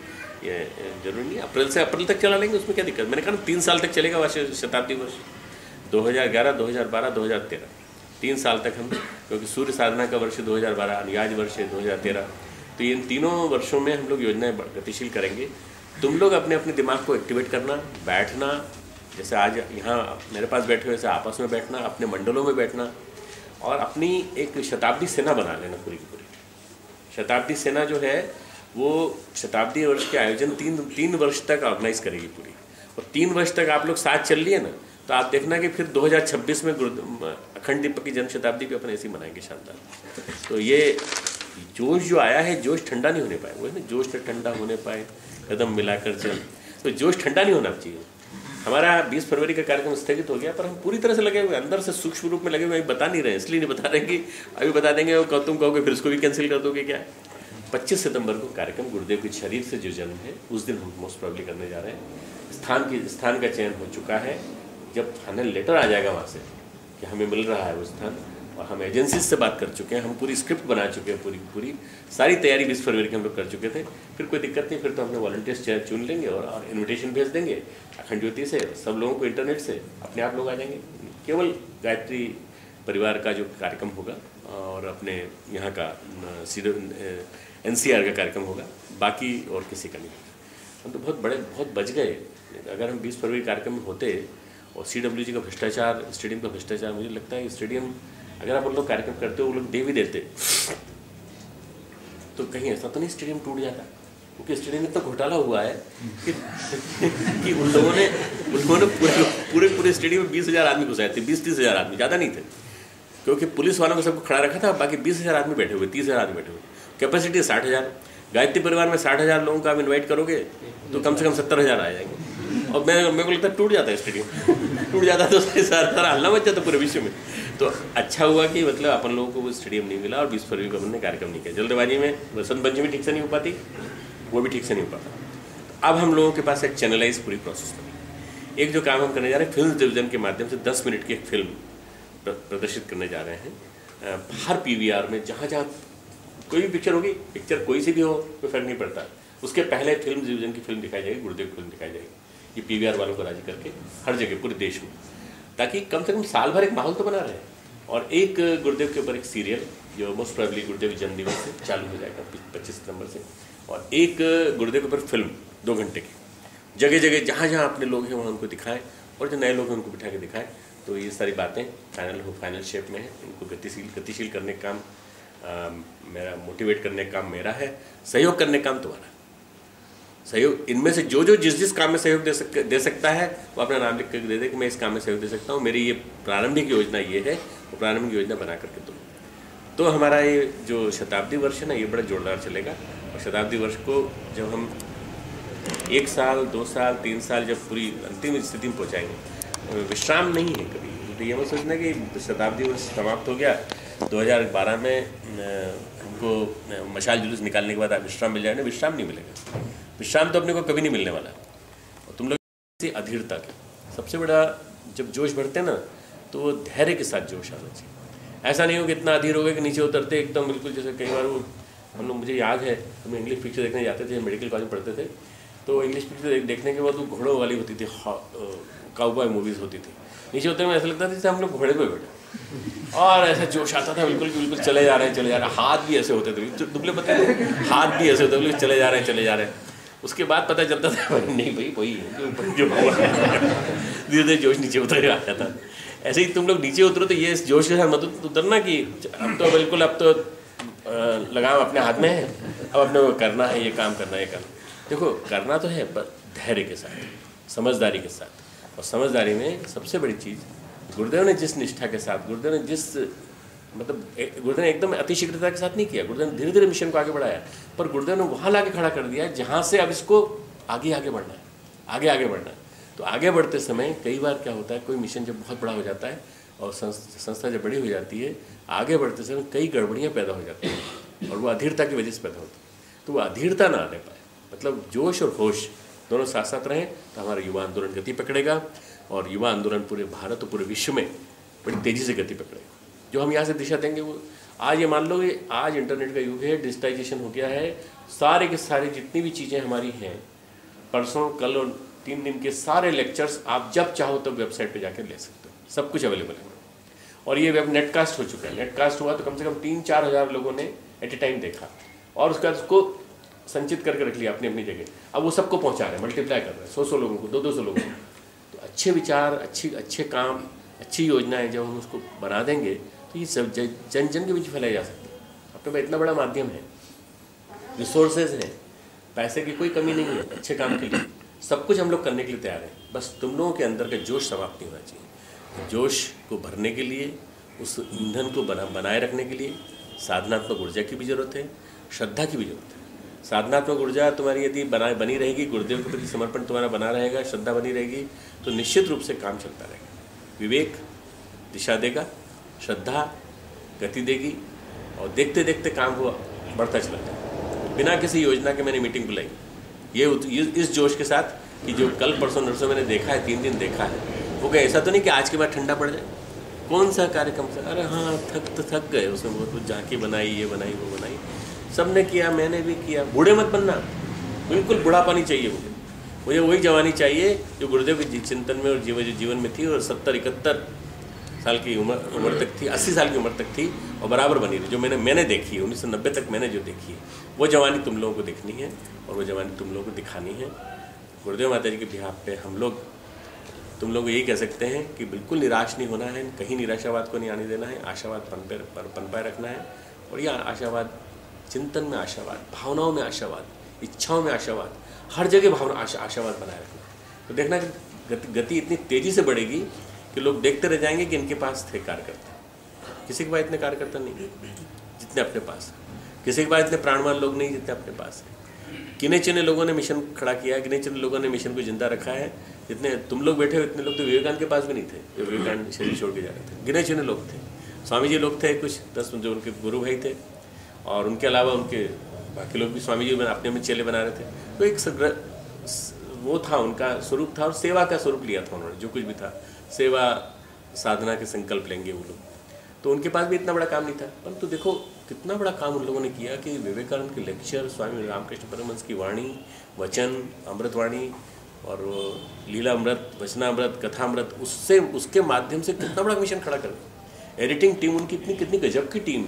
S2: ये जरूरी नहीं। अप्रैल से अप्रैल तक चला लेंगे, उसमें क्या दिक्कत। मैंने कहा ना 3 साल तक चलेगा वर्ष शताब्दी वर्ष 2011, 2012, 2013, 3 साल तक हम, क्योंकि सूर्य साधना का वर्ष 2012, अनुयाज वर्ष 2013, तो इन तीनों वर्षों में हम लोग योजनाएं गतिशील करेंगे। तुम लोग अपने अपने दिमाग को एक्टिवेट करना, बैठना, जैसे आज यहाँ मेरे पास बैठे हो वैसे आपस में बैठना, अपने मंडलों में बैठना और अपनी एक शताब्दी सेना बना लेना पूरी की पूरी। शताब्दी सेना जो है वो शताब्दी वर्ष के आयोजन 3 वर्ष तक ऑर्गेनाइज करेगी पूरी, और 3 वर्ष तक आप लोग साथ चल लिए ना, तो आप देखना कि फिर 2026 में अखंड दीपक की जन्म शताब्दी भी अपन ऐसे ही मनाएंगे शानदार। तो ये जोश जो आया है, जोश ठंडा नहीं होने पाए, वो है ना, जोश न ठंडा होने पाए कदम मिलाकर चल, तो जोश ठंडा नहीं होना चाहिए। हमारा 20 फरवरी का कार्यक्रम स्थगित हो गया, पर हम पूरी तरह से लगे हुए, अंदर से सूक्ष्म रूप में लगे हुए, अभी बता नहीं रहे, इसलिए नहीं बता रहे कि अभी बता देंगे, तुम कहोगे फिर उसको भी कैंसिल कर दोगे क्या। 25 सितंबर को कार्यक्रम गुरुदेव के शरीर से जो जन्म है उस दिन हम मोस्ट प्रॉब्ली करने जा रहे हैं। स्थान का चयन हो चुका है, जब फाइनल लेटर आ जाएगा वहाँ से कि हमें मिल रहा है वो स्थान, और हम एजेंसीज से बात कर चुके हैं, हम पूरी स्क्रिप्ट बना चुके हैं, पूरी सारी तैयारी 20 फरवरी की हम लोग कर चुके थे। फिर कोई दिक्कत नहीं, फिर तो हमने वॉलंटियर्स चुन लेंगे और इन्विटेशन भेज देंगे अखंड ज्योति से, सब लोगों को इंटरनेट से अपने आप लोग आ जाएंगे। केवल गायत्री परिवार का जो कार्यक्रम होगा और अपने यहाँ का NCR का कार्यक्रम होगा, बाकी और किसी का नहीं। हम तो बहुत बच गए। अगर हम 20 फरवरी कार्यक्रम में होते और CWG का भ्रष्टाचार, स्टेडियम का भ्रष्टाचार, मुझे लगता है स्टेडियम अगर आप लोग कार्यक्रम करते हो, वो लोग दे भी देते, तो कहीं ऐसा तो नहीं स्टेडियम टूट जाता, क्योंकि स्टेडियम में तो घोटाला हुआ है कि उन लोगों ने पूरे स्टेडियम में 20,000 आदमी घुसाए थे, 20-30,000 आदमी, ज़्यादा नहीं थे, क्योंकि पुलिस वालों को सबको खड़ा रखा था, बाकी 20,000 आदमी बैठे हुए, 30,000 आदमी बैठे हुए, कैपेसिटी 60,000। गायत्री परिवार में 60,000 लोगों का आप इन्वाइट करोगे तो कम से कम 70,000 आ जाएंगे, और मेरे को लगता है टूट जाता है स्टेडियम, टूट जाता तो सारा हल्ला मच जाता पूरे विश्व में। तो अच्छा हुआ कि मतलब अपन लोगों को वो स्टेडियम नहीं मिला और 20 फरवरी को हमने कार्यक्रम नहीं किया। जल्दबाजी में वसंत पंचमी ठीक से नहीं हो पाती, वो भी ठीक से नहीं हो पाता। अब हम लोगों के पास एक चैनलाइज पूरी प्रोसेस बनी। एक जो काम हम करने जा रहे हैं, फिल्म डिवीज़न के माध्यम से 10 मिनट की एक फिल्म प्रदर्शित करने जा रहे हैं हर PVR में। जहाँ जहाँ कोई भी पिक्चर होगी, पिक्चर कोई सी भी हो, कोई फर्क नहीं पड़ता, उसके पहले फिल्म डिवीज़न की फिल्म दिखाई जाएगी, गुरुदेव की फिल्म दिखाई जाएगी। ये PVR वालों को राजी करके हर जगह पूरे देश में, ताकि कम से कम साल भर एक माहौल तो बना रहे। और एक गुरुदेव के ऊपर एक सीरियल जो मोस्ट प्रोबेबली गुरुदेव जन्मदिवस से चालू हो जाएगा 25 सितंबर से, और एक गुरुदेव के ऊपर फिल्म 2 घंटे की, जगह जगह जहाँ जहाँ अपने लोग हैं वहाँ उनको दिखाएं, और जो नए लोग हैं उनको बिठा के दिखाएं। तो ये सारी बातें फाइनल शेप में है। इनको गतिशील करने का काम मेरा, मोटिवेट करने का काम मेरा है, सहयोग करने का काम तुम्हारा। सहयोग इनमें से जो जिस काम में सहयोग दे सकता है वो अपना नाम लिख कर दे दे कि मैं इस काम में सहयोग दे सकता हूँ, मेरी ये प्रारंभिक योजना ये है, वो प्रारंभिक योजना बना करके दो। तो हमारा ये जो शताब्दी वर्ष है ना, ये बड़ा जोरदार चलेगा। और शताब्दी वर्ष को जब हम 1 साल, 2 साल, 3 साल जब पूरी अंतिम स्थिति में पहुँचाएंगे, विश्राम नहीं है कभी। तो ये मत सोचना कि शताब्दी वर्ष समाप्त हो गया, 2012 में हमको मशाल जुलूस निकालने के बाद विश्राम मिल जाएगा। विश्राम नहीं मिलेगा, विश्राम तो अपने को कभी नहीं मिलने वाला। और तुम लोग से अधीरता की सबसे बड़ा, जब जोश बढ़ते हैं ना, तो वो धैर्य के साथ जोश आना चाहिए। ऐसा नहीं हो कि इतना अधीर हो गया कि नीचे उतरते एकदम बिल्कुल, जैसे कई बार वो हम लोग, मुझे याद है हम इंग्लिश पिक्चर देखने जाते थे, मेडिकल कॉलेज में पढ़ते थे, तो इंग्लिश पिक्चर देखने के बाद वो घोड़ों वाली होती थी, काउबॉय मूवीज़ होती थी। नीचे उतरने में ऐसा लगता था जैसे हम लोग घोड़े पे बैठे, और ऐसा जोश आता था, बिल्कुल चले जा रहे हैं, हाथ भी ऐसे होते थे, दुबले पतले हाथ भी ऐसे होते थे, चले जा रहे हैं। उसके बाद पता चलता था नहीं भाई वही जो धीरे धीरे जोश नीचे उतर आता था। ऐसे ही तुम लोग नीचे उतरो तो ये जोश के साथ मत उतरना कि अब तो बिल्कुल, अब तो लगाम अपने हाथ में है, अब अपने को करना है, ये काम करना है, ये करना। देखो करना तो है, पर धैर्य के साथ, समझदारी के साथ। और समझदारी में सबसे बड़ी चीज़, गुरुदेव ने जिस निष्ठा के साथ, गुरुदेव ने जिस गुरुदेव ने एकदम अतिशीघ्रता के साथ नहीं किया, गुरुदेव ने धीरे धीरे मिशन को आगे बढ़ाया, पर गुरुदेव ने वहाँ लाके खड़ा कर दिया जहाँ से अब इसको आगे बढ़ना है, आगे बढ़ना है। तो आगे बढ़ते समय कई बार क्या होता है, कोई मिशन जब बहुत बड़ा हो जाता है और संस्था जब बड़ी हो जाती है, आगे बढ़ते समय कई गड़बड़ियाँ पैदा हो जाती हैं, और वो अधीरता की वजह से पैदा होती है। तो वो अधीरता ना आने पाए, मतलब जोश और होश दोनों साथ साथ रहें तो हमारा युवा आंदोलन गति पकड़ेगा और युवा आंदोलन पूरे भारत और पूरे विश्व में बड़ी तेज़ी से गति पकड़ेगा। जो हम यहाँ से दिशा देंगे वो आज ये मान लो कि आज इंटरनेट का युग है, डिजिटाइजेशन हो गया है, सारे के सारे जितनी भी चीज़ें हमारी हैं, परसों कल और 3 दिन के सारे लेक्चर्स आप जब चाहो तब वेबसाइट पे जाकर ले सकते हो, सब कुछ अवेलेबल है। और ये वेब नेटकास्ट हो चुका है, नेटकास्ट हुआ तो कम से कम 3-4 हज़ार लोगों ने एट ए टाइम देखा और उसका उसको संचित करके रख लिया अपनी अपनी जगह। अब वो सबको पहुँचा रहे हैं, मल्टीप्लाई कर रहे हैं, 100-100 लोगों को, 200-200 लोगों को। तो अच्छे विचार, अच्छे काम, अच्छी योजनाएं जब हम उसको बना देंगे तो ये सब जन जन के बीच फैलाई जा सकती है। अपने पास इतना बड़ा माध्यम है, रिसोर्सेज हैं, पैसे की कोई कमी नहीं है, अच्छे काम के लिए सब कुछ हम लोग करने के लिए तैयार हैं। बस तुम लोगों के अंदर का जोश समाप्त नहीं होना चाहिए। जोश को भरने के लिए, उस ईंधन को बनाए रखने के लिए साधनात्मक ऊर्जा की भी ज़रूरत है, श्रद्धा की भी ज़रूरत है। साधनात्मक ऊर्जा तुम्हारी यदि बनी रहेगी, गुरुदेव के प्रति समर्पण तुम्हारा बना रहेगा, श्रद्धा बनी रहेगी, तो निश्चित रूप से काम चलता रहेगा। विवेक दिशा देगा, श्रद्धा गति देगी और देखते देखते काम हुआ बढ़ता चला जाएगा। बिना किसी योजना के मैंने मीटिंग बुलाई, ये इस जोश के साथ कि जो कल परसों नरसों मैंने देखा है, 3 दिन देखा है, वो क्या ऐसा तो नहीं कि आज के बाद ठंडा पड़ जाए। कौन सा कार्यक्रम था, अरे हाँ थक गए, उसमें बहुत कुछ झांकी बनाई, ये बनाई, वो बनाई, सब ने किया, मैंने भी किया। बूढ़े मत बनना, बिल्कुल बुढ़ापा नहीं चाहिए मुझे वही जवानी चाहिए जो गुरुदेव के चिंतन में और जीवन में थी और 70-71 साल की उम्र तक थी, 80 साल की उम्र तक थी और बराबर बनी रही। जो मैंने देखी है 1990 तक मैंने जो देखी है, वो जवानी तुम लोगों को देखनी है और वो जवानी तुम लोगों को दिखानी है। गुरुदेव माता जी के बिहाफ पे हम लोग तुम लोग यही कह सकते हैं कि बिल्कुल निराश नहीं होना है, कहीं निराशावाद को नहीं आने देना है, आशावाद पनपाए रखना है। और यह आशावाद, चिंतन में आशावाद, भावनाओं में आशावाद, इच्छाओं में आशावाद, हर जगह भावना आशावाद बनाए रखना है। तो देखना कि गति इतनी तेज़ी से बढ़ेगी कि लोग देखते रह जाएंगे कि इनके पास थे कार्यकर्ता। किसी के पास इतने कार्यकर्ता नहीं जितने अपने पास है, किसी के पास इतने प्राणवान लोग नहीं जितने अपने पास है। गिने चुने लोगों ने मिशन खड़ा किया, गिने चुने लोगों ने मिशन को जिंदा रखा है। जितने तुम लोग बैठे हो इतने लोग तो विवेकानंद के पास भी नहीं थे, जो विवेकानंद शरीर छोड़ के जा रहे थे। गिने चुने लोग थे, स्वामी जी लोग थे, कुछ 10 जो उनके गुरु भाई थे, और उनके अलावा उनके बाकी लोग भी स्वामी जी अपने में चेले बना रहे थे। तो एक वो था, उनका स्वरूप था और सेवा का स्वरूप लिया था उन्होंने। जो कुछ भी था सेवा साधना के संकल्प लेंगे वो लोग, तो उनके पास भी इतना बड़ा काम नहीं था। परंतु देखो कितना बड़ा काम उन लोगों ने किया कि विवेकानंद के लेक्चर, स्वामी रामकृष्ण परमहंस की वाणी, वचन, अमृतवाणी और लीलामृत, वचनामृत, कथामृत, उसके माध्यम से कितना बड़ा मिशन खड़ा कर। एडिटिंग टीम उनकी कितनी गजब की टीम।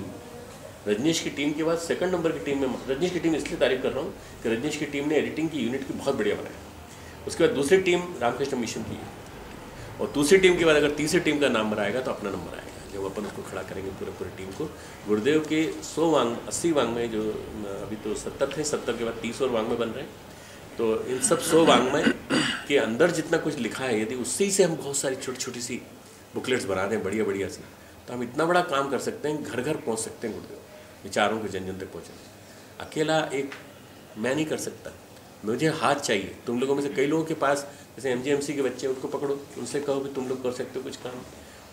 S2: रजनीश की टीम के बाद 2nd नंबर की टीम में, रजनीश की टीम इसलिए तारीफ कर रहा हूँ कि रजनीश की टीम ने एडिटिंग की यूनिट की बहुत बढ़िया बनाया। उसके बाद दूसरी टीम रामकृष्ण मिशन की है, और दूसरी टीम के बाद अगर तीसरी टीम का नाम बनाएगा तो अपना नंबर आएगा, जब अपन उसको खड़ा करेंगे पूरे टीम को। गुरुदेव के 80 वांग्मय जो अभी तो 70 थे, 70 के बाद 30 और वांग्मय बन रहे हैं, तो इन सब 100 वांग्मय के अंदर जितना कुछ लिखा है, यदि उससे से हम बहुत सारी छोटी सी बुकलेट्स बना दें बढ़िया सी, तो हम इतना बड़ा काम कर सकते हैं, घर घर पहुँच सकते हैं गुरुदेव विचारों के जन तक पहुँचे। अकेला एक मैं नहीं कर सकता, मुझे हाथ चाहिए। तुम लोगों में से कई लोगों के पास, जैसे MGMC के बच्चे, उनको पकड़ो, उनसे कहो कि तुम लोग कर सकते हो कुछ काम।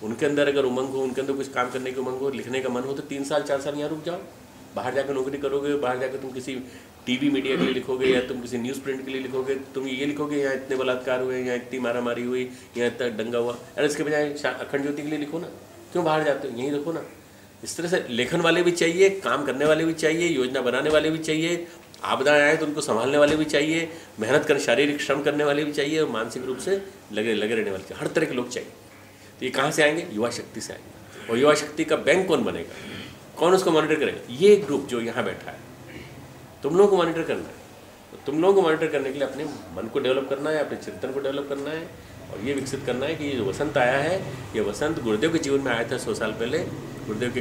S2: उनके अंदर अगर उमंग हो, उनके अंदर कुछ काम करने की उमंग हो, लिखने का मन हो, तो 3 साल 4 साल यहाँ रुक जाओ। बाहर जाकर नौकरी करोगे, बाहर जाकर तुम किसी TV मीडिया के लिए लिखोगे या तुम किसी न्यूज़ प्रिंट के लिए लिखोगे, तुम ये लिखोगे यहाँ इतने बलात्कार हुए, यहाँ इतनी मारामारी हुई, यहाँ इतना दंगा हुआ। अरे इसके बजाय अखंड ज्योति के लिए लिखो ना, क्यों बाहर जाते हो, यहीं रखो ना। इस तरह से लेखन वाले भी चाहिए, काम करने वाले भी चाहिए, योजना बनाने वाले भी चाहिए, आपदाएं आए तो उनको संभालने वाले भी चाहिए, मेहनत कर शारीरिक श्रम करने वाले भी चाहिए, और मानसिक रूप से लगे रहने वाले चाहिए। हर तरह के लोग चाहिए। तो ये कहाँ से आएंगे? युवा शक्ति से आएंगे। और युवा शक्ति का बैंक कौन बनेगा, कौन उसको मॉनिटर करेगा? ये ग्रुप जो यहाँ बैठा है, तुम लोगों को मॉनिटर करना है। तो तुम लोगों को मॉनिटर करने के लिए अपने मन को डेवलप करना है, अपने चिंतन को डेवलप करना है, और ये विकसित करना है कि ये जो वसंत आया है, ये वसंत गुरुदेव के जीवन में आया था 100 साल पहले। गुरुदेव के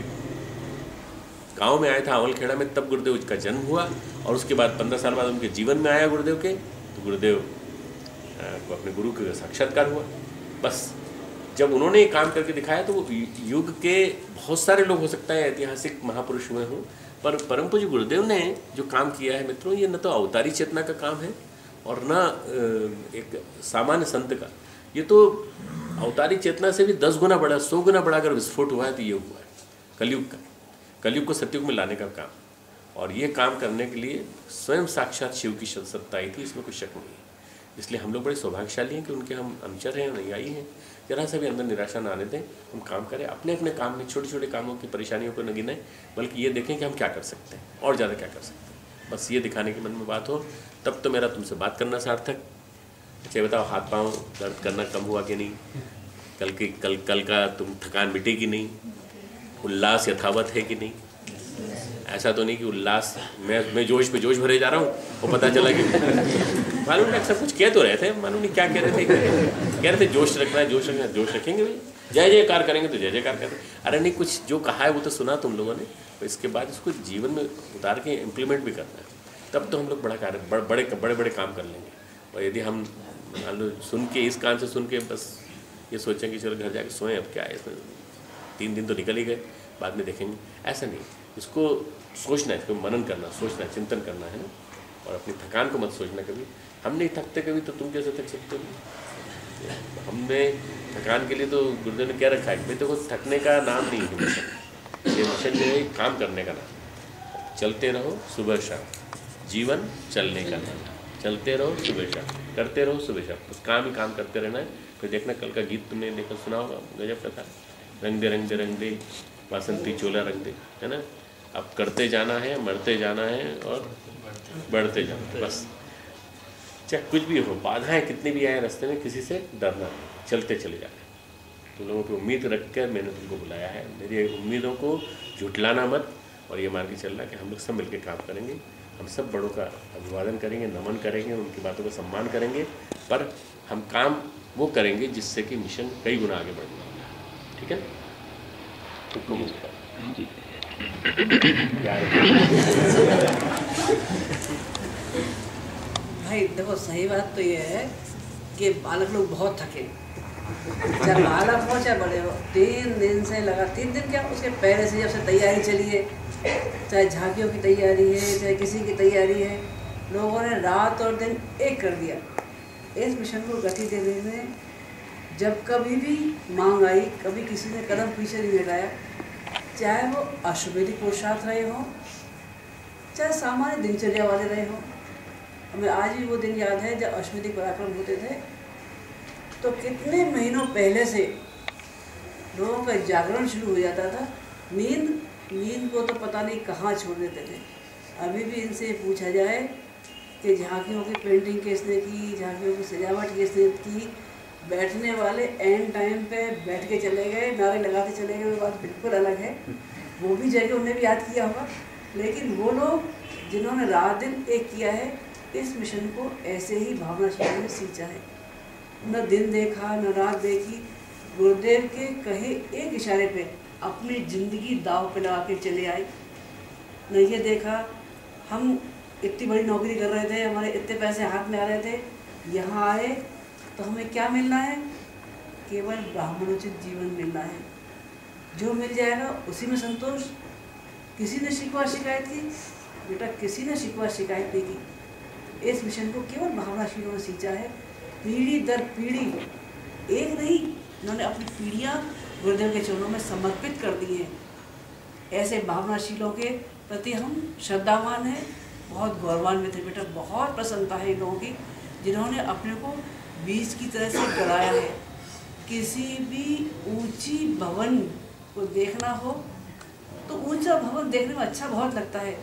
S2: गांव में आया था, अवलखेड़ा में, तब गुरुदेव का जन्म हुआ, और उसके बाद 15 साल बाद उनके जीवन में आया गुरुदेव के, तो गुरुदेव को अपने गुरु का साक्षात्कार हुआ। बस जब उन्होंने ये काम करके दिखाया, तो वो युग के बहुत सारे लोग, हो सकता है ऐतिहासिक महापुरुष हुए हों, पर परम पूज्य गुरुदेव ने जो काम किया है मित्रों, ये न तो अवतारी चेतना का काम है और न एक सामान्य संत का। ये तो अवतारी चेतना से भी 10 गुना बड़ा, 100 गुना बड़ा अगर विस्फोट हुआ है तो ये हुआ है कलयुग का। कलयुग को सतयुग में लाने का काम, और ये काम करने के लिए स्वयं साक्षात शिव की सत्ता आई थी, इसमें कोई शक नहीं है। इसलिए हम लोग बड़े सौभाग्यशाली हैं कि उनके हम अनुचर हैं, अनुयायी हैं। जरा सा भी अंदर निराशा ना आने दें, हम काम करें अपने अपने काम में, छोटे छोटे कामों की परेशानियों को न गिनें, बल्कि ये देखें कि हम क्या कर सकते हैं और ज़्यादा क्या कर सकते हैं। बस ये दिखाने की मन में बात हो, तब तो मेरा तुमसे बात करना सार्थक। अच्छा बताओ, हाथ पाँव दर्द करना कम हुआ कि नहीं? कल का तुम थकान मिटी कि नहीं? उल्लास यथावत है कि नहीं? ऐसा तो नहीं कि उल्लास मैं जोश पे जोश भरे जा रहा हूँ और पता चला कि मालूम नहीं सब कुछ कह तो रहे थे, मालूम नहीं क्या कह रहे थे, कह रहे थे जोश रखना है, जोश रखना है, जोश रखेंगे भाई, जय जयकार करेंगे तो जय जयकार करेंगे। अरे नहीं, कुछ जो कहा है वो तो सुना तुम लोगों ने, तो इसके बाद इसको जीवन में उतार के इम्प्लीमेंट भी करना है, तब तो हम लोग बड़ा कार्य बड़े बड़े काम कर लेंगे। और यदि हम मान लो सुन के, इस कान से सुन के बस ये सोचें कि चलो घर जाके सोएं, अब क्या है इसमें, 3 दिन तो निकल ही गए, बाद में देखेंगे, ऐसा नहीं। इसको सोचना है, इसको मनन करना, सोचना, चिंतन करना है ना। और अपनी थकान को मत सोचना कभी। हम नहीं थकते कभी, तो तुम कैसे थक सकते हो? हमने थकान के लिए तो गुरुदेव ने क्या रखा है भाई, देखो थकने का नाम नहीं है मिशन। ये मिशन जो है काम करने का नाम। चलते रहो सुबह शाम, जीवन चलने का नाम। चलते रहो सुबह शाम, करते रहो सुबह शाम, बस काम ही काम करते रहना है। फिर देखना कल का गीत तुमने देखा सुना होगा, गजब का था, रंग दे वासंती चोला रंग दे, है ना। अब करते जाना है, मरते जाना है और बढ़ते जाना है, बस। चाहे कुछ भी हो, बाधाएं कितनी भी आए रास्ते में, किसी से डरना नहीं, चलते चले जाना। तुम लोगों की उम्मीद रख कर मैंने तुमको बुलाया है, मेरी उम्मीदों को झुटलाना मत, और ये मान के चलना कि हम लोग सब मिलकर काम करेंगे। हम सब बड़ों का अभिवादन करेंगे, नमन करेंगे, उनकी बातों का सम्मान करेंगे, पर हम काम वो करेंगे जिससे कि मिशन कई गुना आगे बढ़ जाएगा। ठीक है?
S3: भाई देखो, सही बात तो ये है कि बालक लोग बहुत थके, चाहे बालक हो चाहे बड़े हो। 3 दिन से लगा, 3 दिन क्या, उसके पहले से जब से तैयारी चली है, चाहे झांकियों की तैयारी है, चाहे किसी की तैयारी है, लोगों ने रात और दिन एक कर दिया इस मिशन को गति देने में। जब कभी भी मांग आई, कभी किसी ने कदम पीछे नहीं लगाया, चाहे वो अश्वमेधिक पुरुषार्थ रहे हों, चाहे सामान्य दिनचर्या वाले रहे हों। हमें आज भी वो दिन याद है जब अश्वमेधिक पराक्रम होते थे, तो कितने महीनों पहले से लोगों का जागरण शुरू हो जाता था। नींद को तो पता नहीं कहाँ छोड़ देते थे। अभी भी इनसे पूछा जाए कि झांकियों की पेंटिंग किसने की, झांकियों की सजावट किसने की, बैठने वाले एंड टाइम पे बैठ के चले गए, नारे लगाते चले गए, वो बात बिल्कुल अलग है। वो भी जगह उन्हें भी याद किया होगा, लेकिन वो लोग जिन्होंने रात दिन एक किया है, इस मिशन को ऐसे ही भावनाशील में सींचा है। न दिन देखा न रात देखी, गुरुदेव के कहे एक इशारे पे अपनी ज़िंदगी दाव पे लगा के चले आए। न ये देखा हम इतनी बड़ी नौकरी कर रहे थे, हमारे इतने पैसे हाथ में आ रहे थे, यहाँ आए तो हमें क्या मिलना है? केवल ब्राह्मणोचित जीवन मिलना है। जो मिल जाएगा उसी में संतोष। किसी ने शिकवा शिकायत की? बेटा किसी ने शिकवा शिकायत नहीं की। इस मिशन को केवल भावनाशीलों ने सींचा है, पीढ़ी दर पीढ़ी। एक नहीं, उन्होंने अपनी पीढ़ियाँ गुरुदेव के चरणों में समर्पित कर दी हैं। ऐसे भावनाशीलों के प्रति हम श्रद्धावान हैं, बहुत गौरवान्वित है। बेटा बहुत प्रसन्नता है इन लोगों की, जिन्होंने अपने को बीज की तरह से गढ़ाया है। किसी भी ऊंची भवन को देखना हो तो ऊंचा भवन देखने में अच्छा बहुत लगता है,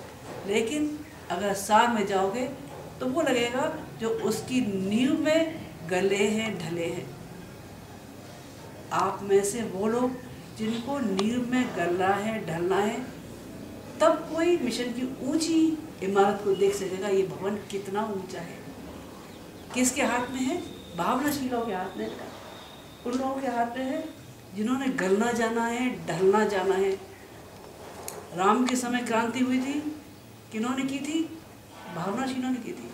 S3: लेकिन अगर सार में जाओगे तो वो लगेगा जो उसकी नींव में गले हैं, ढले हैं। आप में से वो लोग जिनको नींव में गलना है, ढलना है, तब कोई मिशन की ऊंची इमारत को देख सकेगा ये भवन कितना ऊंचा है। किसके हाथ में है? भावनाशीलों के हाथ में। उन लोगों के हाथ में है जिन्होंने गलना जाना है, ढलना जाना है। राम के समय क्रांति हुई थी, किन्होंने की थी? भावनाशीलों ने की थी।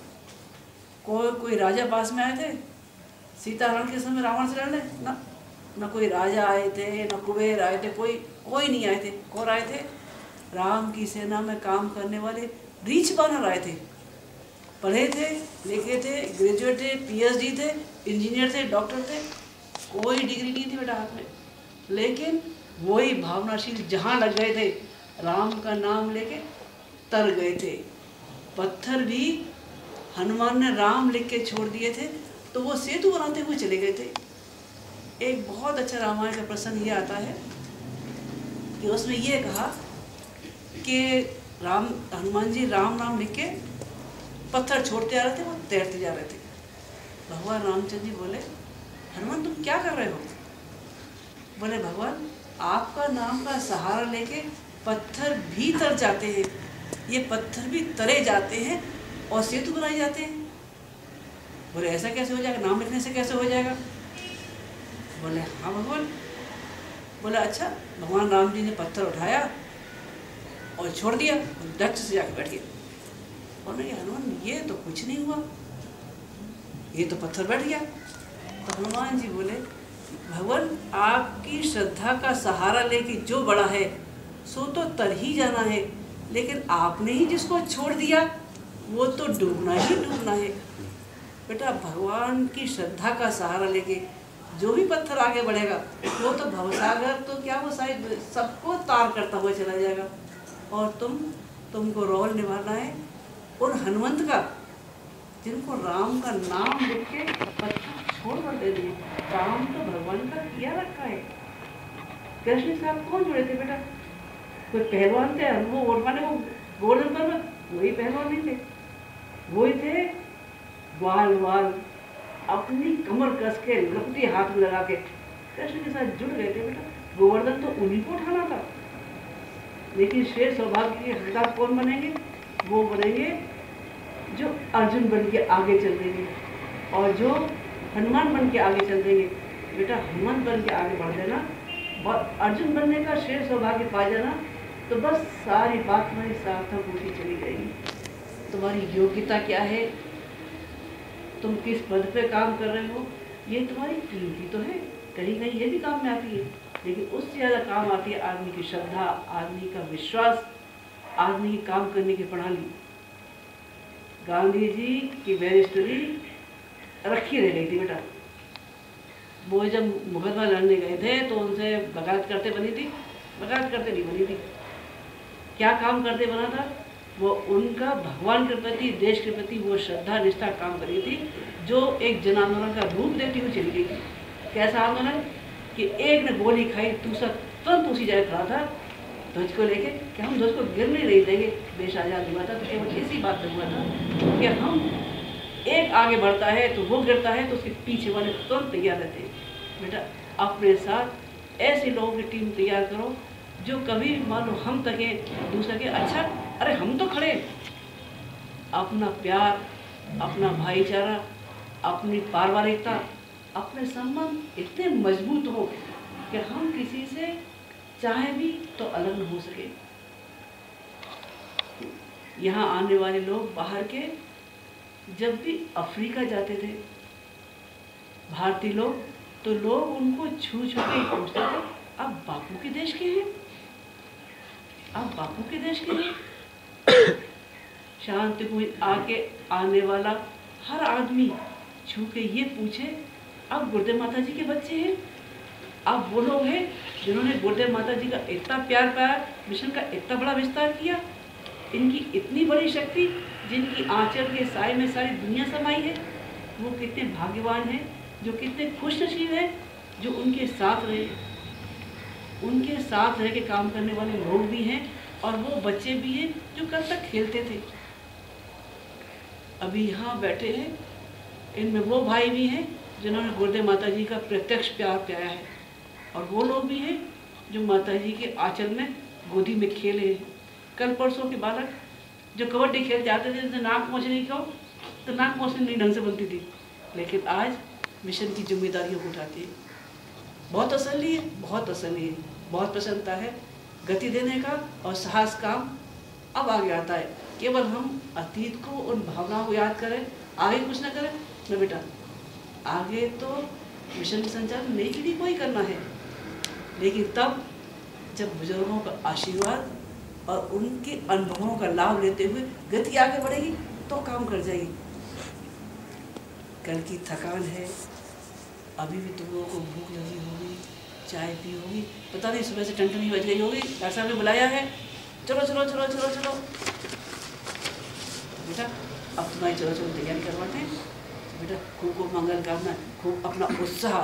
S3: कोई राजा पास में आए थे सीताहरण के समय रावण से लड़ने? ना कोई राजा आए थे, ना कुबेर आए थे, कोई नहीं आए थे। कौन आए थे? राम की सेना में काम करने वाले रीछ बानर आए थे। पढ़े थे, लिखे थे, ग्रेजुएट थे, पीएचडी थे, इंजीनियर थे, डॉक्टर थे, कोई डिग्री नहीं थी बेटा हाथ में, लेकिन वही भावनाशील जहाँ लग गए थे, राम का नाम लेके तर गए थे। पत्थर भी हनुमान ने राम लिख के छोड़ दिए थे, तो वो सेतु बनाते हुए चले गए थे। एक बहुत अच्छा रामायण का प्रसंग ये आता है कि उसमें ये कहा कि हनुमान जी राम नाम लिख के पत्थर छोड़ते जा रहे थे, वो तैरते जा रहे थे। भगवान रामचंद्र जी बोले, हनुमान तुम क्या कर रहे हो? बोले, भगवान आपका नाम का सहारा लेके पत्थर भी तर जाते हैं, ये पत्थर भी तरे जाते हैं और सेतु बनाए जाते हैं। बोले ऐसा कैसे हो जाएगा, नाम लिखने से कैसे हो जाएगा? बोले हाँ भगवान। बोला अच्छा। भगवान राम जी ने पत्थर उठाया और छोड़ दिया, दक्ष से जाकर बैठ गए। बोले हनुमान ये तो कुछ नहीं हुआ, ये तो पत्थर बैठ गया। तो हनुमान जी बोले, भगवान आपकी श्रद्धा का सहारा लेके जो बड़ा है सो तो तर ही जाना है, लेकिन आपने ही जिसको छोड़ दिया वो तो डूबना ही डूबना है। बेटा भगवान की श्रद्धा का सहारा लेके जो भी पत्थर आगे बढ़ेगा वो तो भवसागर तो क्या वो शायद सबको तार करता हुआ चला जाएगा। और तुमको रोल निभाना है उन हनुमंत का जिनको राम का नाम लिख के पत्थर छोड़ कर दे दिए। काम तो भगवान का किया रखा है। कृष्ण के साथ कौन जुड़े थे बेटा? कोई पहलवान थे वो और माने वो गोल्डन पर्वत, वही पहलवान नहीं थे, वही थे वाल वाल अपनी कमर कस के लपटी हाथ में लगा के कृष्ण के साथ जुड़ गए थे बेटा। गोवर्धन तो उन्हीं को उठाना था। लेकिन शेर सौभाग्य के हकदार कौन बनेंगे? वो बनेंगे जो अर्जुन बन के आगे चल देंगे और जो हनुमान बन के आगे चल देंगे। बेटा हनुमान बन के आगे बढ़ देना, अर्जुन बनने का शेर सौभाग्य पा जाना, तो बस सारी बात तुम्हारी सार्थक होती चली जाएगी। तुम्हारी योग्यता क्या है, तुम किस पद पे काम कर रहे हो, ये तुम्हारी कीमती तो है, कहीं कहीं ये भी काम में आती है। लेकिन उससे ज़्यादा काम आती है आदमी की श्रद्धा, आदमी का विश्वास, आदमी की काम करने की प्रणाली। गांधी जी की बैरिस्टरी रखी रह गई थी बेटा। वो जब मुकदमा लड़ने गए थे तो उनसे बगावत करते बनी थी, बगावत करते नहीं बनी थी। क्या काम करते बना था? वो उनका भगवान के प्रति, देश के प्रति वो श्रद्धा निष्ठा काम करी थी, जो एक जन आंदोलन का रूप देती हुई चली गई थी। कैसा आंदोलन कि एक ने गोली खाई, दूसरा तुरंत उसी जगह खड़ा था ध्वज को लेके कि हम ध्वज को गिरने नहीं देंगे। देश आज़ाद हुआ था तो केवल इसी बात पे हुआ था कि हम एक आगे बढ़ता है तो वो गिरता है तो उसके पीछे वाले तुरंत तैयार रहते हैं। बेटा अपने साथ ऐसे लोगों की टीम तैयार करो जो कभी मान लो हम तके दूसरे के अच्छा, अरे हम तो खड़े। अपना प्यार, अपना भाईचारा, अपनी पारिवारिकता, अपने संबंध इतने मजबूत हो कि हम किसी से चाहे भी तो अलग न हो सके। यहाँ आने वाले लोग बाहर के जब भी अफ्रीका जाते थे भारतीय लोग, तो लोग उनको छू छू के पूछते थे, आप बापू के देश के हैं, आप बापू के देश के हैं। शांति को आके आने वाला हर आदमी छू के ये पूछे, आप गुरुदेव माता जी के बच्चे हैं, आप वो लोग हैं जिन्होंने गुरुदेव माता जी का इतना प्यार पाया, मिशन का इतना बड़ा विस्तार किया, इनकी इतनी बड़ी शक्ति जिनकी आंचल के साए में सारी दुनिया समाई है। वो कितने भाग्यवान हैं, जो कितने खुशनसीब हैं जो उनके साथ रहे, उनके साथ रह के काम करने वाले लोग भी हैं और वो बच्चे भी हैं जो कल तक खेलते थे, अभी यहाँ बैठे हैं। इनमें वो भाई भी हैं जिन्होंने गुरुदेव माता जी का प्रत्यक्ष प्यार पाया है और वो लोग भी हैं जो माता जी के आंचल में गोदी में खेले हैं। कल परसों के बालक जो कबड्डी खेल जाते थे, जैसे नाक मोचने को तो नाक मोचने नहीं ढंग से बनती थी, लेकिन आज मिशन की जिम्मेदारियों को उठाती है। बहुत तसल्ली है, बहुत तसल्ली है, बहुत प्रसन्नता है। गति देने का और साहस काम अब आगे आता है। केवल हम अतीत को, उन भावनाओं को याद करें, आगे कुछ ना करें न बेटा। आगे तो मिशन का संचालन नहीं के लिए कोई करना है, लेकिन तब जब बुजुर्गों का आशीर्वाद और उनके अनुभवों का लाभ लेते हुए गति आगे बढ़ेगी तो काम कर जाएगी। कल की थकान है, अभी भी तुम लोगों को भूख लगी होगी, चाय पी होगी, पता नहीं सुबह से टंटनी बज गई होगी, डॉक्टर साहब ने बुलाया है, चलो चलो चलो चलो चलो बेटा अब तुम्हारी चलो चलो तैयारी करवाते हैं। बेटा खूब खूब मंगल कामना, खूब अपना उत्साह